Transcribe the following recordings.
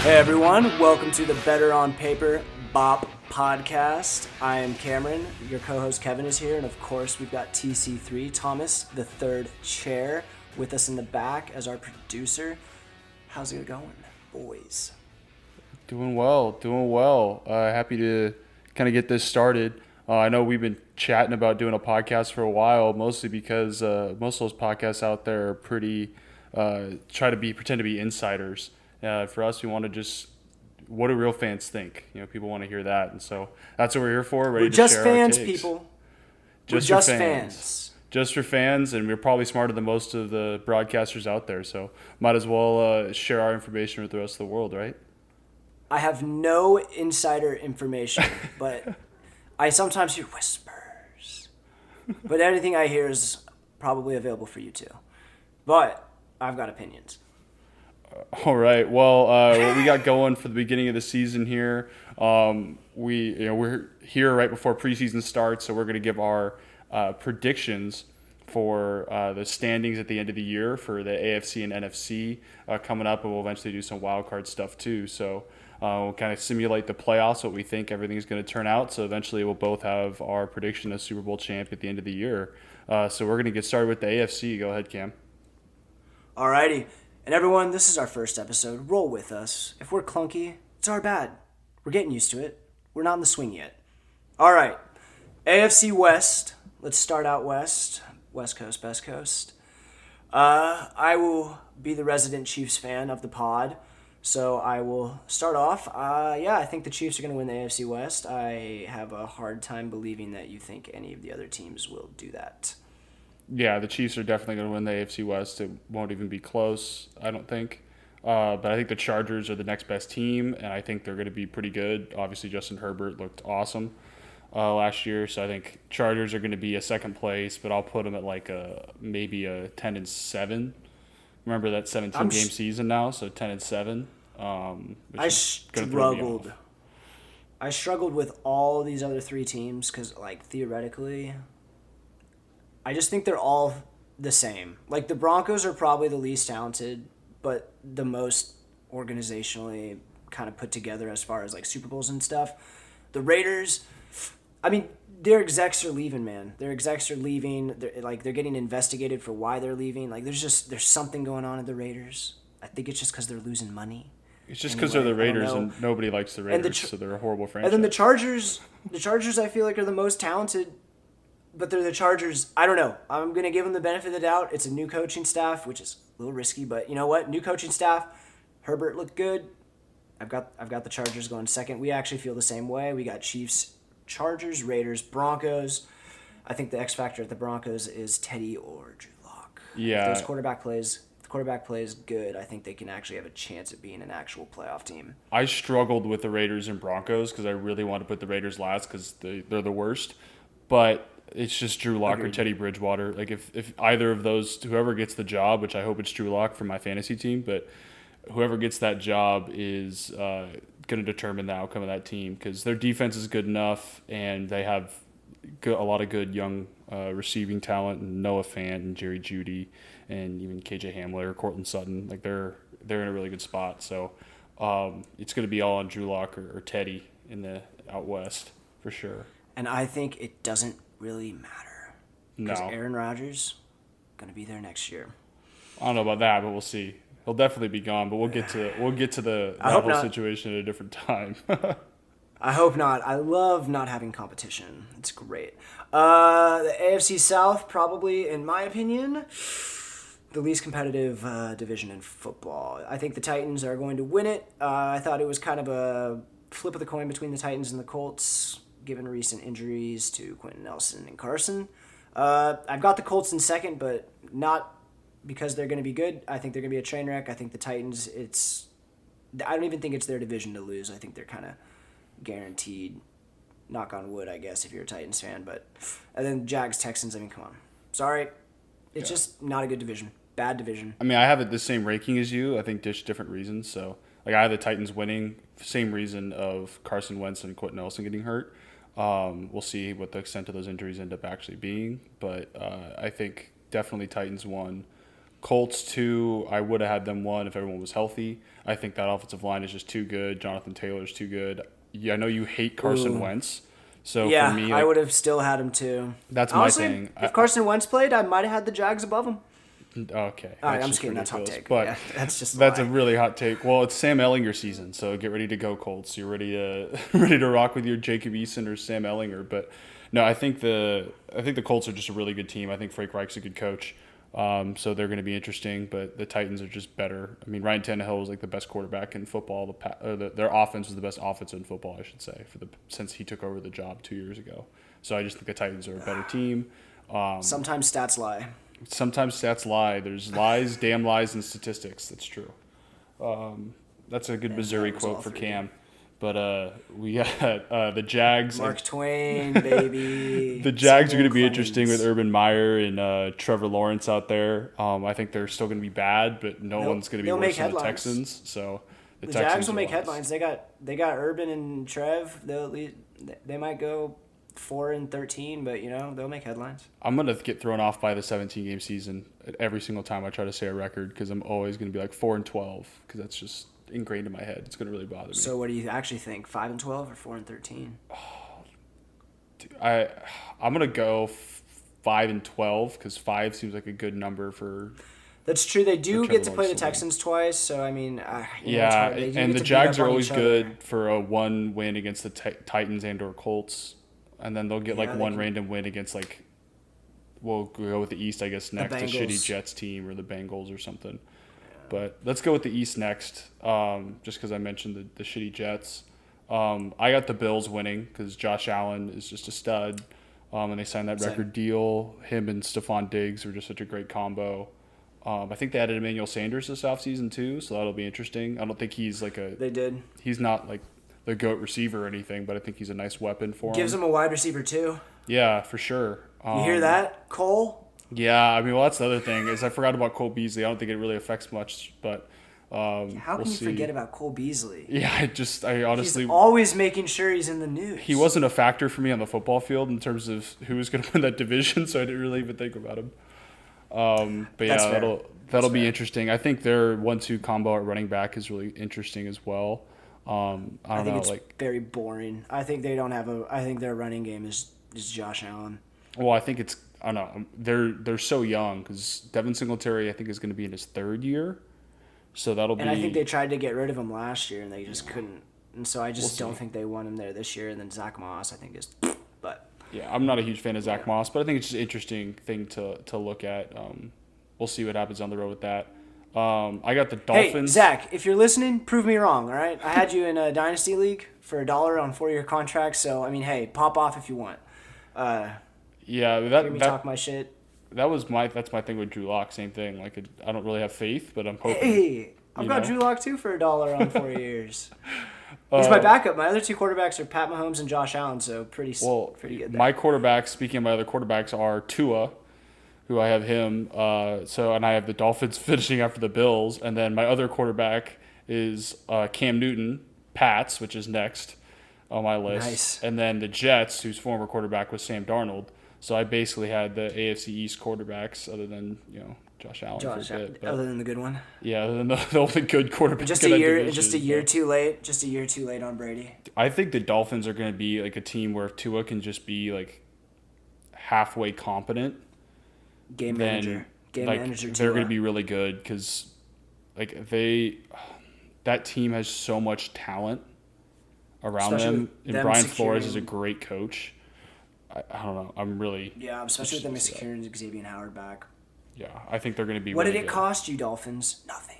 Hey everyone, welcome to the Better on Paper Bop podcast. I am Cameron, your co-host Kevin is here, and of course we've got TC3, Thomas, the third chair, with us in the back as our producer. How's it going, boys? Doing well. Happy to kind of get this started. I know we've been chatting about doing a podcast for a while, mostly because most of those podcasts out there are pretty pretend to be insiders. For us, we want to just what do real fans think? People want to hear that, and so that's what we're here for. Ready We're to just share fans, our takes. people. Just We're for just fans. fans. Just for fans, and we're probably smarter than most of the broadcasters out there. So might as well share our information with the rest of the world, right? I have no insider information, but I sometimes hear whispers. But anything I hear is probably available for you too. But I've got opinions. All right. Well, what we got going for the beginning of the season here, we're here right before preseason starts, so we're going to give our predictions for the standings at the end of the year for the AFC and NFC coming up, and we'll eventually do some wild card stuff too. So we'll kind of simulate the playoffs, what we think everything's going to turn out. So eventually we'll both have our prediction of Super Bowl champ at the end of the year. So we're going to get started with the AFC. Go ahead, Cam. Alrighty. And everyone, this is our first episode. Roll with us. If we're clunky, it's our bad. We're getting used to it. We're not in the swing yet. Alright. AFC West. Let's start out west. West Coast, best coast. I will be the resident Chiefs fan of the pod. So I will start off. I think the Chiefs are going to win the AFC West. I have a hard time believing that you think any of the other teams will do that. Yeah, the Chiefs are definitely going to win the AFC West. It won't even be close, I don't think. But I think the Chargers are the next best team, and I think they're going to be pretty good. Obviously, Justin Herbert looked awesome last year, so I think Chargers are going to be a second place, but I'll put them at maybe a 10-7. Remember that 17-game season now, so 10-7. I struggled. I struggled with all these other three teams because, theoretically, I just think they're all the same. The Broncos are probably the least talented, but the most organizationally kind of put together as far as, Super Bowls and stuff. The Raiders, their execs are leaving, man. Their execs are leaving. They're getting investigated for why they're leaving. There's something going on at the Raiders. I think it's just because they're losing money. It's just because they're the Raiders and nobody likes the Raiders, so they're a horrible franchise. And then the Chargers I feel like are the most talented, but they're the Chargers. I don't know. I'm going to give them the benefit of the doubt. It's a new coaching staff, which is a little risky, but you know what? New coaching staff. Herbert looked good. I've got the Chargers going second. We actually feel the same way. We got Chiefs, Chargers, Raiders, Broncos. I think the X factor at the Broncos is Teddy or Drew Lock. Yeah. If the quarterback plays good, I think they can actually have a chance at being an actual playoff team. I struggled with the Raiders and Broncos because I really want to put the Raiders last because they're the worst. But it's just Drew Lock or Teddy Bridgewater. If either of those, whoever gets the job, which I hope it's Drew Lock for my fantasy team, but whoever gets that job is going to determine the outcome of that team because their defense is good enough and they have a lot of good young receiving talent, and Noah Fant and Jerry Jeudy and even KJ Hamler, Cortland Sutton. They're in a really good spot. So it's going to be all on Drew Lock or Teddy in the out west for sure. And I think it doesn't really matter. Because Aaron Rodgers going to be there next year. I don't know about that, but we'll see. He'll definitely be gone, but we'll get to the whole situation at a different time. I hope not. I love not having competition. It's great. The AFC South, probably, in my opinion, the least competitive division in football. I think the Titans are going to win it. I thought it was kind of a flip of the coin between the Titans and the Colts, given recent injuries to Quentin Nelson and Carson. I've got the Colts in second, but not because they're going to be good. I think they're going to be a train wreck. I think the Titans, I don't even think it's their division to lose. I think they're kind of guaranteed, knock on wood, I guess, if you're a Titans fan. And then Jags, Texans, come on. Sorry. It's just not a good division. Bad division. I have it the same ranking as you. I think just different reasons. So, I have the Titans winning, same reason of Carson Wentz and Quentin Nelson getting hurt. We'll see what the extent of those injuries end up actually being. But I think definitely Titans won. Colts 2, I would have had them 1 if everyone was healthy. I think that offensive line is just too good. Jonathan Taylor's too good. Yeah, I know you hate Carson Wentz. So Yeah, for me, I would have still had him too. that's Honestly, my thing. if Carson Wentz played, I might have had the Jags above him. Okay. All right, I'm just kidding. That's hot take. But yeah, that's just that's a really hot take. Well, it's Sam Ellinger season, so get ready to go Colts. You're ready to ready to rock with your Jacob Eason or Sam Ellinger. But no, I think the Colts are just a really good team. I think Frank Reich's a good coach. So they're going to be interesting, but the Titans are just better. I mean, Ryan Tannehill was like the best quarterback in football. Their offense was the best offense in football, I should say, since he took over the job 2 years ago. So I just think the Titans are a better team. Sometimes stats lie. Sometimes stats lie. There's lies, damn lies, and statistics. That's true. That's a good Missouri quote for Cam. But we got the Jags. Mark Twain, baby. The Jags are going to be interesting with Urban Meyer and Trevor Lawrence out there. I think they're still going to be bad, but no one's going to be worse than the Texans. So the Jags will make headlines. They got Urban and Trev. They might go 4-13, but they'll make headlines. I'm gonna get thrown off by the 17-game season every single time I try to say a record because I'm always gonna be like 4-12 because that's just ingrained in my head. It's gonna really bother me. So what do you actually think? 5-12 or 4-13? I'm gonna go 5-12 because 5 seems like a good number for. That's true. They do get to play the Texans twice, so I mean, yeah, and the Jags are always good for a 1 win against the Titans and/or Colts. And then they'll get one random win against we'll go with the East, I guess, next. A shitty Jets team or the Bengals or something. Yeah. But let's go with the East next, just because I mentioned the shitty Jets. I got the Bills winning because Josh Allen is just a stud. And they signed that record deal. Him and Stephon Diggs were just such a great combo. I think they added Emmanuel Sanders this offseason too, so that'll be interesting. I don't think he's They did. He's not the GOAT receiver or anything, but I think he's a nice weapon for him. Gives him a wide receiver too. Yeah, for sure. You hear that, Cole? Yeah, I mean, well, that's the other thing is I forgot about Cole Beasley. I don't think it really affects much, but how can you forget about Cole Beasley? Yeah, I honestly... He's always making sure he's in the news. He wasn't a factor for me on the football field in terms of who was going to win that division, so I didn't really even think about him. But yeah, that'll be interesting. I think their 1-2 combo at running back is really interesting as well. I think it's very boring. I think they don't have I think their running game is Josh Allen. Well, I think it's I don't know. They're so young because Devin Singletary I think is going to be in his 3rd year, so that'll be. And I think they tried to get rid of him last year and they just couldn't. And so I just don't think they want him there this year. And then Zach Moss I think is, but. Yeah, I'm not a huge fan of Zach Moss, but I think it's just an interesting thing to look at. We'll see what happens on the road with that. I got the Dolphins. Hey, Zach, if you're listening, prove me wrong, all right? I had you in a Dynasty League for $1 on 4-year contracts, so, I mean, hey, pop off if you want. Yeah, hear me talk my shit. That's my thing with Drew Lock, same thing. I don't really have faith, but I'm hoping. Hey, I've got Drew Lock, too, for $1 on 4 years. He's my backup. My other 2 quarterbacks are Pat Mahomes and Josh Allen, so pretty good there. My quarterbacks, speaking of my other quarterbacks, are Tua, who I have him. And I have the Dolphins finishing after the Bills. And then my other quarterback is Cam Newton, Pats, which is next on my list. Nice. And then the Jets, whose former quarterback was Sam Darnold. So I basically had the AFC East quarterbacks other than, Josh Allen for a bit. Other than the good one. Yeah, other than the only good quarterback. Just a year too late. Just a year too late on Brady. I think the Dolphins are going to be a team where Tua can just be halfway competent. Game manager. They're going to be really good because that team has so much talent around them. And Brian Flores is a great coach. I don't know. I'm really... Yeah, especially with them securing Xavier Howard back. Yeah, I think they're going to be What really did it cost you, Dolphins? Nothing.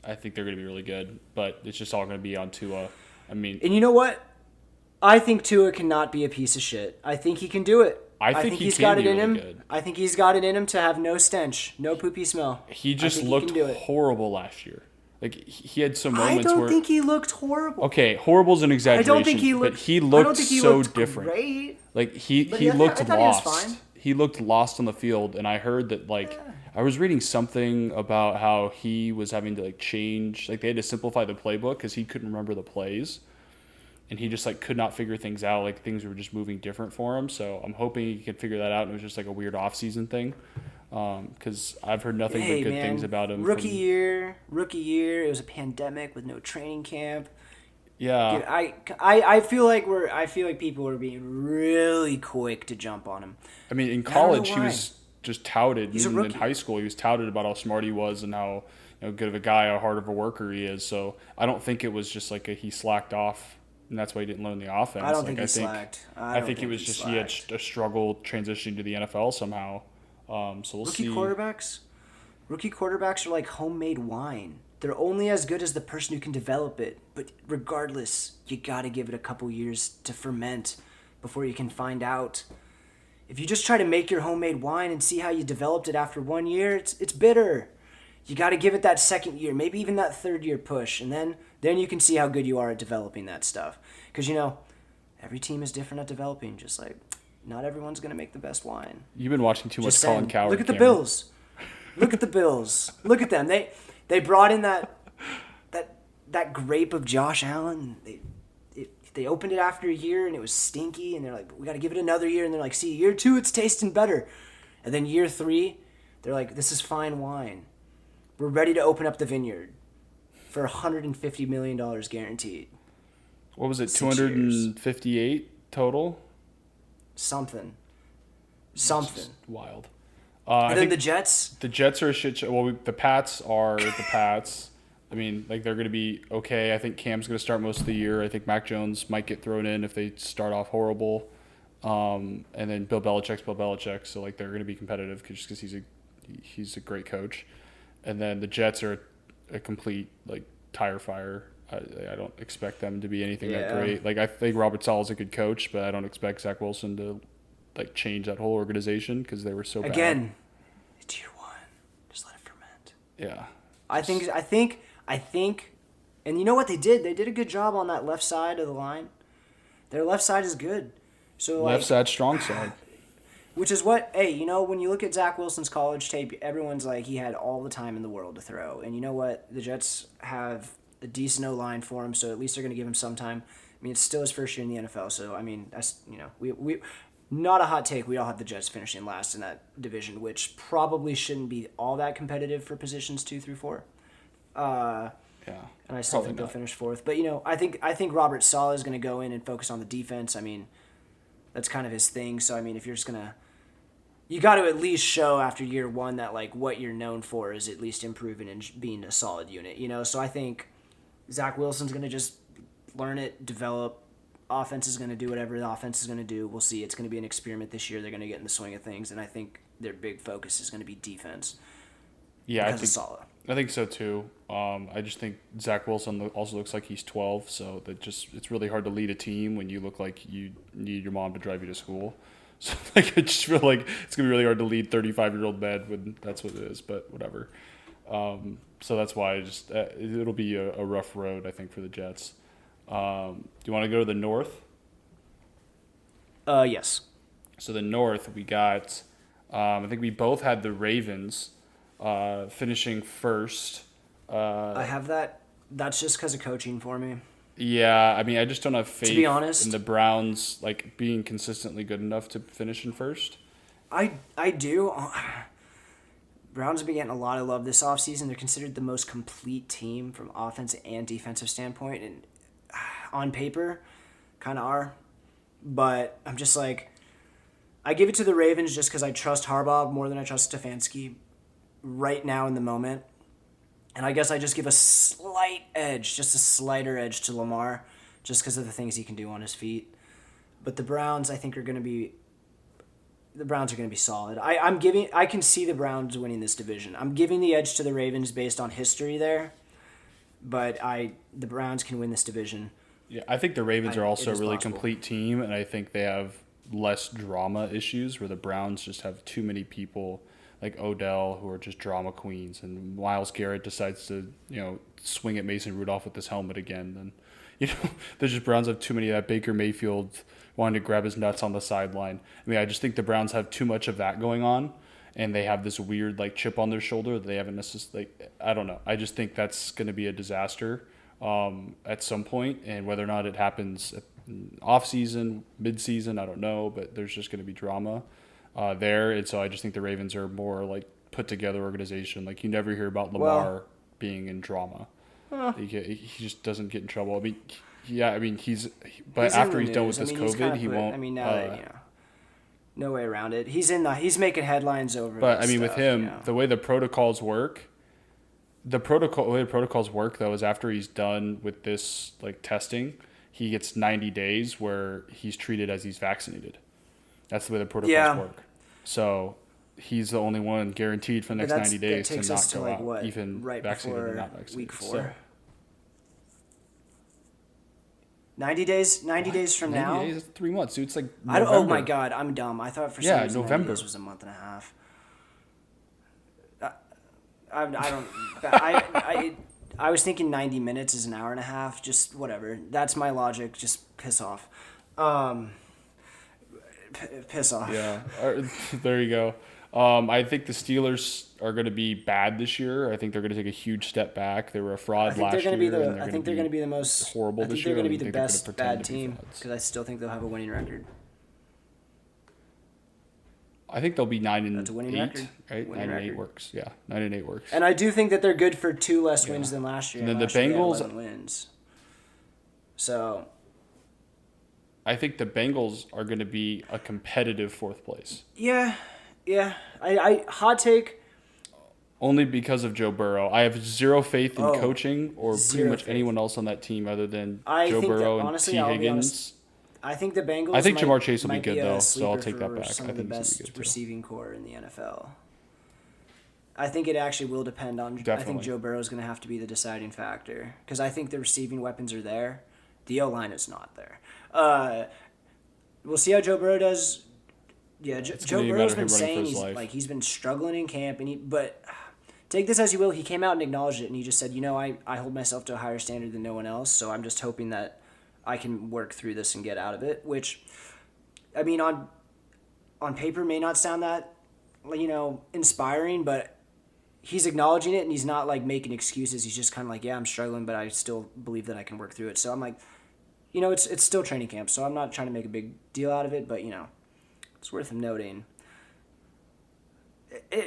I think they're going to be really good, but it's just all going to be on Tua. I mean... And you know what? I think Tua cannot be a piece of shit. I think he can do it. I think he's got it in him. Good. I think he's got it in him to have no stench, no poopy smell. He just looked horrible last year. He had some moments where... I don't think he looked horrible. Okay, horrible's an exaggeration. I don't think he looked... But he looked so different. Great. He looked lost. He looked lost on the field, and I heard that I was reading something about how he was having to change. They had to simplify the playbook because he couldn't remember the plays, and he just could not figure things out. Things were just moving different for him. So I'm hoping he can figure that out. And it was just a weird off-season thing. because I've heard nothing but good things about him. Rookie year. It was a pandemic with no training camp. Yeah, Dude, I feel like people were being really quick to jump on him. I mean, in I don't know college he why. was just touted. He's a Even in rookie. high school, he was touted about how smart he was and how good of a guy, how hard of a worker he is. So I don't think it was just like he slacked off, and that's why he didn't learn the offense. I don't Like think he slacked. I think it was just he had a struggle transitioning to the NFL somehow. So we'll see. Rookie quarterbacks are like homemade wine. They're only as good as the person who can develop it. But regardless, you gotta give it a couple years to ferment before you can find out. If you just try to make your homemade wine and see how you developed it after 1 year, it's bitter. You got to give it that second year, maybe even that third year push, and then you can see how good you are at developing that stuff. Because every team is different at developing. Just like not everyone's gonna make the best wine. You've been watching too much Just Colin saying. Cowherd. Look at the Cameron. Bills. Look at the Bills. Look at them. They brought in that grape of Josh Allen. They opened it after a year and it was stinky, and they're like, we got to give it another year, and they're like, see, year 2 it's tasting better, and then year 3 they're like, this is fine wine. We're ready to open up the vineyard for $150 million guaranteed. What was it? 6 years. 258 total. Something. Just wild. And then the Jets. The Jets are a shit show. Well, the Pats are the Pats. I mean, like, they're going to be okay. I think Cam's going to start most of the year. I think Mac Jones might get thrown in if they start off horrible. And then Bill Belichick's Bill Belichick, so like they're going to be competitive just because he's a great coach. And then the Jets are a complete like tire fire. I don't expect them to be anything that great. Like, I think Robert Saleh's a good coach, but I don't expect Zach Wilson to like change that whole organization because they were so bad. Again, it's year 1. Just let it ferment. Yeah. I think, and you know what they did? They did a good job on that left side of the line. Their left side is good. So Left side, strong side. Which is what, when you look at Zach Wilson's college tape, everyone's like, he had all the time in the world to throw. And you know what? The Jets have a decent O-line for him, so at least they're going to give him some time. I mean, it's still his first year in the NFL, so, I mean, that's, we not a hot take. We all have the Jets finishing last in that division, which probably shouldn't be all that competitive for positions 2 through 4. Yeah. And I still think they'll finish 4th. But, I think Robert Saleh is going to go in and focus on the defense. I mean, that's kind of his thing. So, I mean, if you're just going to... You got to at least show after year 1 that, like, what you're known for is at least improving and being a solid unit, So I think Zach Wilson's going to just learn it, develop. Offense is going to do whatever the offense is going to do. We'll see. It's going to be an experiment this year. They're going to get in the swing of things, and I think their big focus is going to be defense. Yeah, I think so too. I just think Zach Wilson also looks like he's 12, so it's really hard to lead a team when you look like you need your mom to drive you to school. So like I just feel like it's gonna be really hard to lead 35-year-old men when that's what it is. But whatever. So that's why it'll be a rough road, I think, for the Jets. Do you want to go to the North? Yes. So the North, we got. I think we both had the Ravens finishing first. I have that. That's just because of coaching for me. Yeah, I mean, I just don't have faith to be honest, in the Browns like being consistently good enough to finish in first. I do. Browns have been getting a lot of love this offseason. They're considered the most complete team from offensive and defensive standpoint, and on paper, kind of are. But I'm just like, I give it to the Ravens just because I trust Harbaugh more than I trust Stefanski right now in the moment. And I guess I just give a slight edge, just a slighter edge to Lamar, just because of the things he can do on his feet. But the Browns, I think, are going to be solid. I can see the Browns winning this division. I'm giving the edge to the Ravens based on history there, but the Browns can win this division. Yeah, I think the Ravens are also a really possible. complete team, and I think they have less drama issues where the Browns just have too many people like Odell who are just drama queens, and Myles Garrett decides to swing at Mason Rudolph with his helmet again. Then the Browns have too many of that. Baker Mayfield wanting to grab his nuts on the sideline. I mean, I just think the Browns have too much of that going on, and they have this weird like chip on their shoulder that they haven't necessarily. I don't know. I just think that's going to be a disaster at some point, and whether or not it happens off season, mid season, I don't know. But there's just going to be drama. there, and so I just think the Ravens are more like put together organization. Like you never hear about Lamar being in drama. He just doesn't get in trouble. I mean, but after he's done with this COVID, he won't. I mean, now that no way around it. He's making headlines over. But I mean, stuff, with him, the way the protocols work. The way the protocols work, though, is after he's done with this like testing, he gets 90 days where he's treated as he's vaccinated. That's the way the protocols work. So he's the only one guaranteed for the next 90 days to not go out, even right vaccinated or not vaccinated. Week 4. So, 90 days. 90 days from 90 now. 90 days, 3 months, dude. It's like November. Oh my God, I'm dumb. I thought for some reason November 90 days was a month and a half. I was thinking 90 minutes is an hour and a half. Just whatever. That's my logic. Just piss off. Piss off. Yeah. There you go. I think the Steelers are going to be bad this year. I think they're going to take a huge step back. They were a fraud last year. I think they're going to be the most horrible this year. I think they're going to be the best bad team because I still think they'll have a winning record. I think they'll be 9-8. That's a winning record. Right? 9-8 works. Yeah, 9-8 works. And I do think that they're good for 2 less wins than last year. And then the Bengals 11 wins. So I think the Bengals are going to be a competitive 4th place. Yeah. I hot take. Only because of Joe Burrow. I have zero faith in coaching or pretty much anyone else on that team other than Joe Burrow and T. Higgins. I think the Bengals. I think Jamar Chase will be good though, so I'll take that back. Some of the best receiving core in the NFL. I think it actually will depend on. Definitely. I think Joe Burrow is going to have to be the deciding factor because I think the receiving weapons are there. The O-line is not there. We'll see how Joe Burrow does. Yeah, Joe Burrow's been saying he's been struggling in camp, but take this as you will. He came out and acknowledged it, and he just said, I hold myself to a higher standard than no one else, so I'm just hoping that I can work through this and get out of it. Which, I mean, on paper may not sound that inspiring, but he's acknowledging it and he's not like making excuses. He's just kind of like, yeah, I'm struggling, but I still believe that I can work through it. So I'm like, it's still training camp, so I'm not trying to make a big deal out of it, but it's worth noting.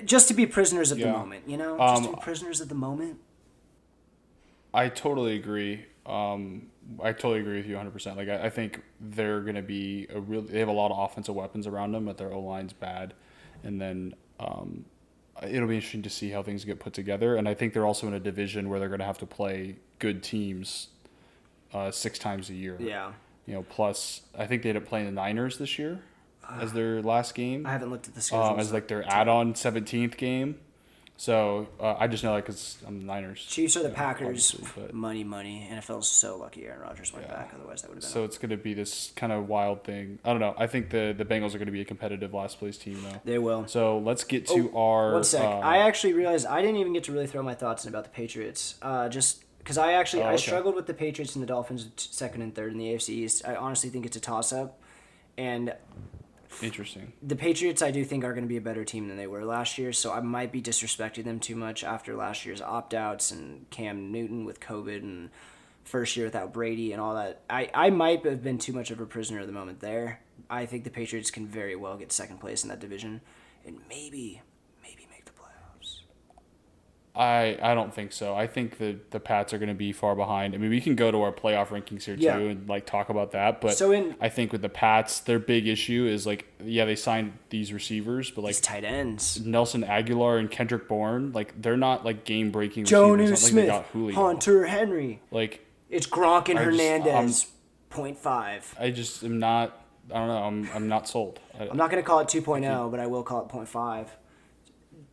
Just to be prisoners of the moment, just to be prisoners of the moment. I totally agree. I totally agree with you 100%. Like I think they're going to be they have a lot of offensive weapons around them, but their O-line's bad. And then it'll be interesting to see how things get put together. And I think they're also in a division where they're going to have to play good teams 6 times a year. Yeah. Plus I think they ended up playing the Niners this year as their last game. I haven't looked at the schedule. As like their add-on 17th game. So I just know that because I'm the Niners. Chiefs are the Packers. Money. NFL's so lucky Aaron Rodgers went back. Otherwise, that would have been. So it's going to be this kind of wild thing. I don't know. I think the Bengals are going to be a competitive last place team though. They will. So let's get to our. 1 sec. I actually realized I didn't even get to really throw my thoughts in about the Patriots. Just because I struggled with the Patriots and the Dolphins 2nd and 3rd in the AFC East. I honestly think it's a toss-up, and. Interesting. The Patriots, I do think, are going to be a better team than they were last year, so I might be disrespecting them too much after last year's opt-outs and Cam Newton with COVID and first year without Brady and all that. I might have been too much of a prisoner of the moment there. I think the Patriots can very well get 2nd place in that division and maybe make the playoffs. I don't think so. I think the Pats are going to be far behind. I mean, we can go to our playoff rankings here too and talk about that. But I think with the Pats, their big issue is they signed these receivers, but these tight ends, Nelson Aguilar and Kendrick Bourne, they're not game breaking receivers. Jonnu Smith, Hunter Henry, it's Gronk and Hernandez, 0.5. I just am not. I don't know. I'm not sold. I'm not going to call it 2.0, but I will call it 0.5.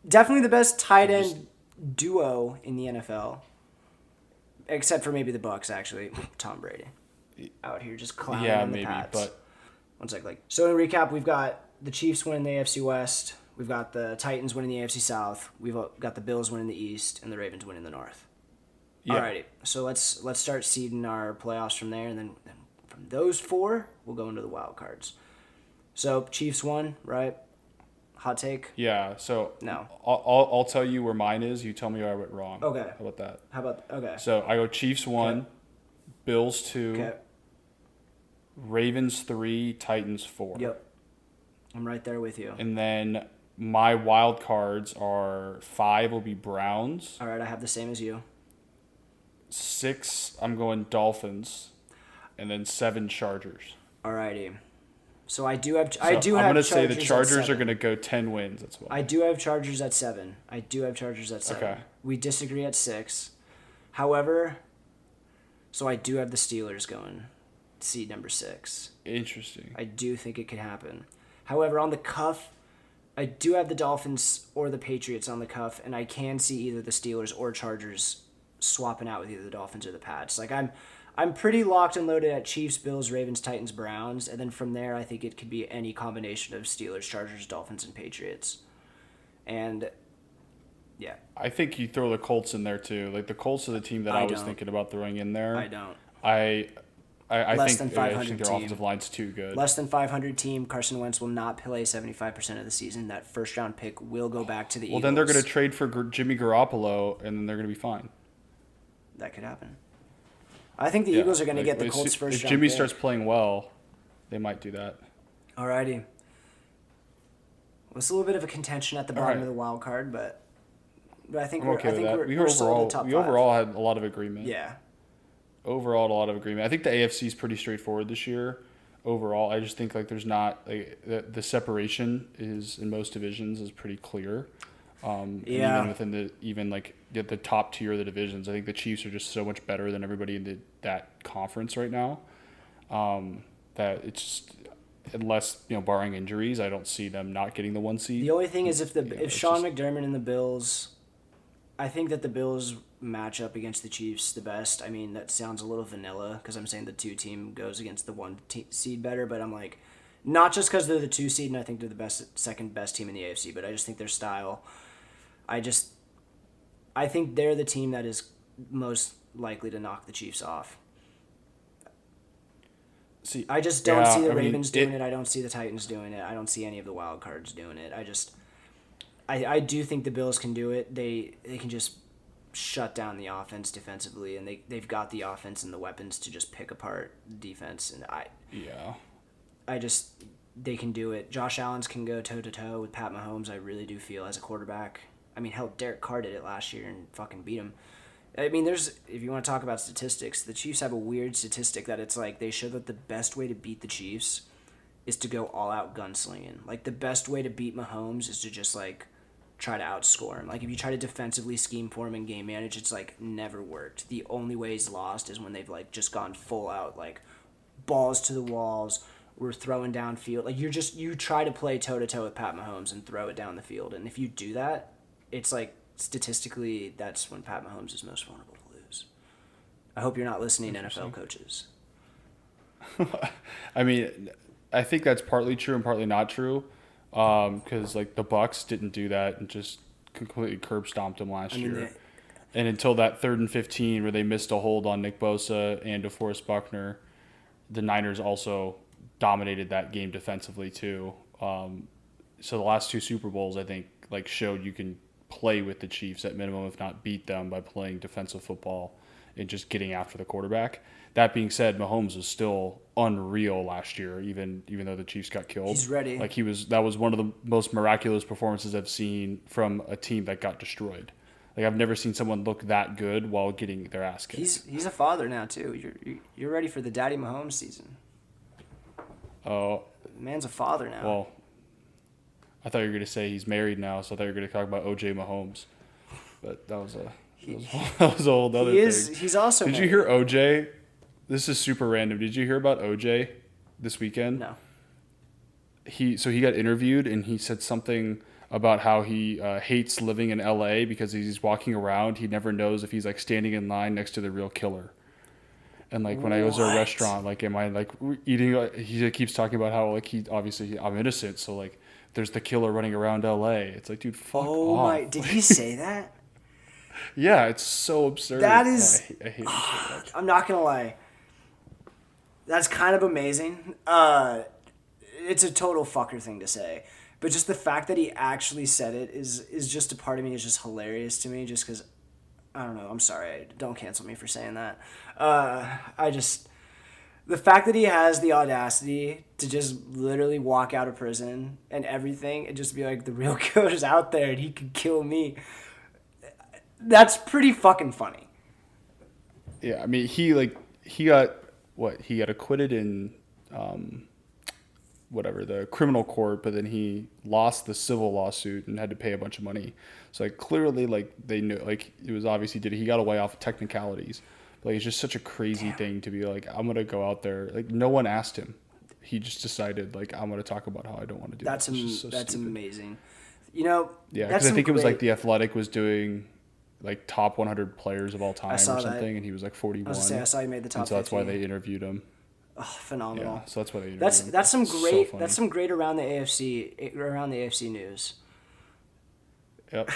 Definitely the best tight end duo in the NFL, except for maybe the Bucs. Actually, Tom Brady out here just clowning on the Pats. But 1 sec. So in recap, we've got the Chiefs winning the AFC West, we've got the Titans winning the AFC South, we've got the Bills winning the East, and the Ravens winning the North. Yeah. Alrighty, so let's start seeding our playoffs from there, and then from those 4, we'll go into the wild cards. So Chiefs won, right? Hot take? Yeah, so no. I'll tell you where mine is. You tell me where I went wrong. Okay. How about that? Okay. So I go Chiefs 1, Bills 2, Ravens 3, Titans 4. Yep. I'm right there with you. And then my wild cards are 5 will be Browns. All right, I have the same as you. 6, I'm going Dolphins. And then 7 Chargers. Alrighty. So I do have. So I do I'm have. going to say the Chargers at Chargers are 7. going to go 10 wins. That's why. I do have Chargers at 7. I do have Chargers at 7. Okay. We disagree at 6. However, so I do have the Steelers going seed number 6. Interesting. I do think it could happen. However, on the cuff, I do have the Dolphins or the Patriots on the cuff, and I can see either the Steelers or Chargers swapping out with either the Dolphins or the Pats. Like I'm pretty locked and loaded at Chiefs, Bills, Ravens, Titans, Browns, and then from there I think it could be any combination of Steelers, Chargers, Dolphins, and Patriots. And yeah, I think you throw the Colts in there too. Like the Colts are the team that I was thinking about throwing in there. I don't. I Less think than 500 I think their team. offensive line's too good. Less than 500 team. Carson Wentz will not play 75% of the season. That first round pick will go back to the Eagles. Well, then they're going to trade for Jimmy Garoppolo, and then they're going to be fine. That could happen. I think the Eagles are going to get the Colts first round If Jimmy pick. starts playing well, they might do that. Alrighty. Well, it's a little bit of a contention at the bottom of the wild card, but I think I'm okay with that. we're still in the top 5. Overall had a lot of agreement. Yeah. Overall, a lot of agreement. I think the AFC is pretty straightforward this year. Overall, I just think like there's not like the separation is in most divisions is pretty clear. Even within the top tier of the divisions, I think the Chiefs are just so much better than everybody in that conference right now. That it's just, unless barring injuries, I don't see them not getting the 1 seed. The only thing is if Sean McDermott and the Bills, I think that the Bills match up against the Chiefs the best. I mean, that sounds a little vanilla because I'm saying the 2 team goes against the 1 seed better, but I'm like, not just because they're the 2 seed and I think they're the second best team in the AFC, but I just think their style. I think they're the team that is most likely to knock the Chiefs off. I just don't see the Ravens doing it. I don't see the Titans doing it. I don't see any of the wild cards doing it. I do think the Bills can do it. They can just shut down the offense defensively, and they've got the offense and the weapons to just pick apart the defense. And they can do it. Josh Allen can go toe-to-toe with Pat Mahomes, I really do feel, as a quarterback. I mean, hell, Derek Carr did it last year and fucking beat him. I mean, if you want to talk about statistics, the Chiefs have a weird statistic that it's like they show that the best way to beat the Chiefs is to go all-out gunslinging. Like, the best way to beat Mahomes is to just, like, try to outscore him. Like, if you try to defensively scheme for him and game manage, it's, like, never worked. The only way he's lost is when they've, like, just gone full out, like, balls to the walls, we're throwing downfield. Like, you try to play toe-to-toe with Pat Mahomes and throw it down the field. And if you do that, it's like, statistically, that's when Pat Mahomes is most vulnerable to lose. I hope you're not listening, NFL coaches. I mean, I think that's partly true and partly not true. Because, like, the Bucks didn't do that and just completely curb stomped them last year. And until that 3rd and 15 where they missed a hold on Nick Bosa and DeForest Buckner, the Niners also dominated that game defensively too. So the last 2 Super Bowls, I think, like, showed you can play with the Chiefs at minimum, if not beat them, by playing defensive football and just getting after the quarterback. That being said, Mahomes was still unreal last year, even though the Chiefs got killed. He's ready. Like, that was one of the most miraculous performances I've seen from a team that got destroyed. Like, I've never seen someone look that good while getting their ass kicked. He's a father now too. You're ready for the Daddy Mahomes season. Oh, man's a father now. Well, I thought you were going to say he's married now, so I thought you were going to talk about O.J. Mahomes. But that was a whole other thing. He's also Did you hear O.J.? This is super random. Did you hear about O.J. this weekend? No. He got interviewed, and he said something about how he hates living in L.A. because he's walking around. He never knows if he's, like, standing in line next to the real killer. And, like, when I was at a restaurant, like, am I, like, eating? He keeps talking about how, like, I'm innocent, so, like, there's the killer running around L.A. It's like, dude, fuck off. Oh, my. Did he say that? Yeah, it's so absurd. That is... I hate it so much. I'm not going to lie. That's kind of amazing. It's a total fucker thing to say. But just the fact that he actually said it is just a part of me is just hilarious to me just because, I don't know, I'm sorry. Don't cancel me for saying that. The fact that he has the audacity to just literally walk out of prison and everything and just be like, the real killer is out there and he could kill me. That's pretty fucking funny. Yeah, I mean, he got acquitted in the criminal court, but then he lost the civil lawsuit and had to pay a bunch of money. So like clearly, like they knew, like it was obviously he got away off of technicalities. Like it's just such a crazy thing to be like, I'm gonna go out there. Like no one asked him. He just decided like I'm gonna talk about how I don't want to do. That's that's amazing. You know. Yeah, because I think it was like The Athletic was doing like top 100 players of all time or something, that. And he was like 41. I was gonna say I saw he made the top. And so that's 50. why they interviewed him. Oh, phenomenal. Yeah, so that's why they interviewed him. That's some great. So that's some great around the AFC news. Yep.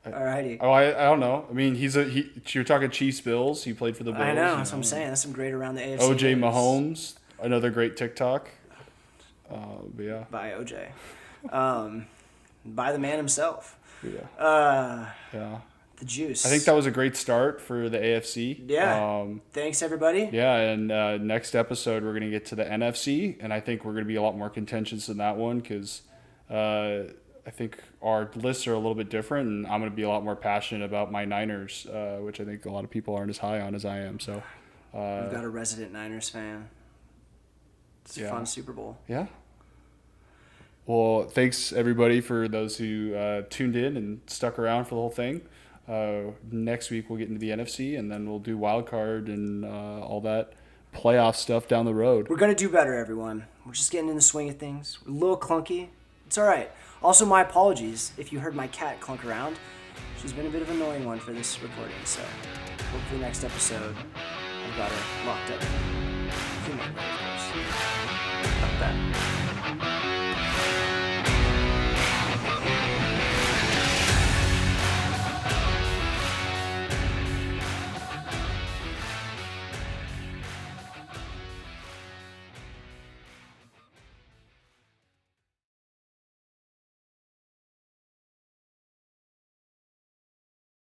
Alrighty. Oh, I don't know. I mean, you're talking Chiefs Bills. He played for the Bills. I know. That's what I'm saying. That's some great around the AFC. OJ news. Mahomes, another great TikTok. But yeah. By OJ. By the man himself. Yeah. Yeah. The juice. I think that was a great start for the AFC. Yeah. Thanks, everybody. Yeah, and next episode we're going to get to the NFC, and I think we're going to be a lot more contentious in that one because I think our lists are a little bit different, and I'm going to be a lot more passionate about my Niners, which I think a lot of people aren't as high on as I am. So we've got a resident Niners fan. It's a fun Super Bowl. Yeah. Well, thanks everybody for those who tuned in and stuck around for the whole thing. Next week we'll get into the NFC, and then we'll do wild card and all that playoff stuff down the road. We're gonna do better, everyone. We're just getting in the swing of things. We're a little clunky. It's all right. Also, my apologies if you heard my cat clunk around. She's been a bit of an annoying one for this recording, so hopefully next episode I've got her locked up. Humor, of course. Cut that.